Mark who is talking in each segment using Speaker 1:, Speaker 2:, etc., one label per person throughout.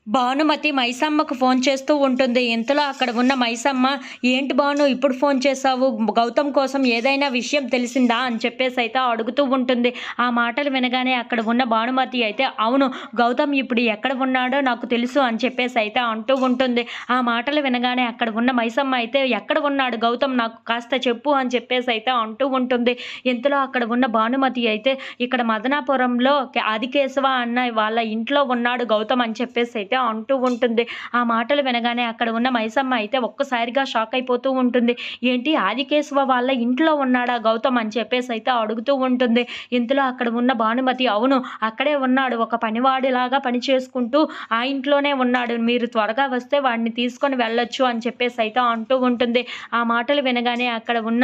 Speaker 1: Bhanumathi మైసమ్మకు phone చేస్తూ ఉంటుంది. ఇంతలో అక్కడ ఉన్న మైసమ్మ, "ఏంటి భాను ఇప్పుడు ఫోన్ చేశావు? గౌతమ్ కోసం ఏదైనా విషయం తెలిసిందా?" అని చెప్పేసైతే అడుగుతూ ఉంటుంది. ఆ మాటలు వినగానే అక్కడ ఉన్న భానుమతి అయితే, "అవును, గౌతమ్ ఇప్పుడు ఎక్కడ ఉన్నాడో నాకు తెలుసు" అని చెప్పేసైతే అంటూ ఉంటుంది. ఆ మాటలు వినగానే అక్కడ ఉన్న మైసమ్మ అయితే, "ఎక్కడ ఉన్నాడు గౌతమ్? నాకు కాస్త చెప్పు" అని చెప్పేసైతే అంటూ ఉంటుంది. ఇంతలో అక్కడ ఉన్న భానుమతి అయితే, "ఇక్కడ మదనాపురంలో ఆదికేశవ అన్న వాళ్ళ ఇంట్లో ఉన్నాడు గౌతమ్" అని చెప్పేసైతే అంటూ ఉంటుంది. ఆ మాటలు వినగానే అక్కడ ఉన్న మైసమ్మ అయితే ఒక్కసారిగా షాక్ అయిపోతూ ఉంటుంది. ఏంటి, ఆదికేశవ వాళ్ళ ఇంట్లో ఉన్నాడా గౌతమ్ అని చెప్పేసైతే అడుగుతూ ఉంటుంది. ఇంతలో అక్కడ ఉన్న భానుమతి, "అవును, అక్కడే ఉన్నాడు. ఒక పనివాడిలాగా పని చేసుకుంటూ ఆ ఇంట్లోనే ఉన్నాడు. మీరు త్వరగా వస్తే వాడిని తీసుకొని వెళ్ళొచ్చు" అని చెప్పేసైతే అంటూ ఉంటుంది. ఆ మాటలు వినగానే అక్కడ ఉన్న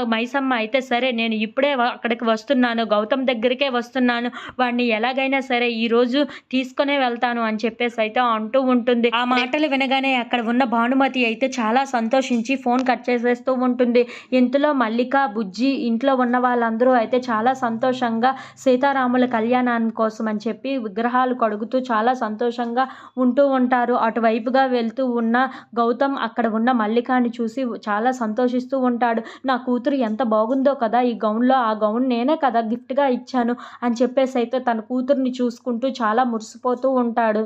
Speaker 1: మైసమ్మ అయితే, "సరే, నేను ఇప్పుడే అక్కడికి వస్తున్నాను. గౌతమ్ దగ్గరికే వస్తున్నాను. వాడిని ఎలాగైనా సరే ఈరోజు తీసుకొనే వెళ్తాను" అని చెప్పేసైతే అంటూ ఉంటుంది. ఆ మాటలు వినగానే అక్కడ ఉన్న భానుమతి అయితే చాలా సంతోషించి ఫోన్ కట్ చేసేస్తూ ఉంటుంది. ఇంతలో మల్లిక, బుజ్జి ఇంట్లో ఉన్న వాళ్ళందరూ అయితే చాలా సంతోషంగా సీతారాముల కళ్యాణాన్ని కోసం అని చెప్పి విగ్రహాలు కడుగుతూ చాలా సంతోషంగా ఉంటూ ఉంటారు. అటువైపుగా వెళ్తూ ఉన్న గౌతమ్ అక్కడ ఉన్న మల్లికని చూసి చాలా సంతోషిస్తూ ఉంటాడు. "నా కూతురు ఎంత బాగుందో కదా ఈ గౌన్‌లో, ఆ గౌన్ నేనే కదా గిఫ్ట్‌గా ఇచ్చాను" అని చెప్పేసైతే తన కూతుర్ని చూసుకుంటూ చాలా మురిసిపోతూ ఉంటాడు.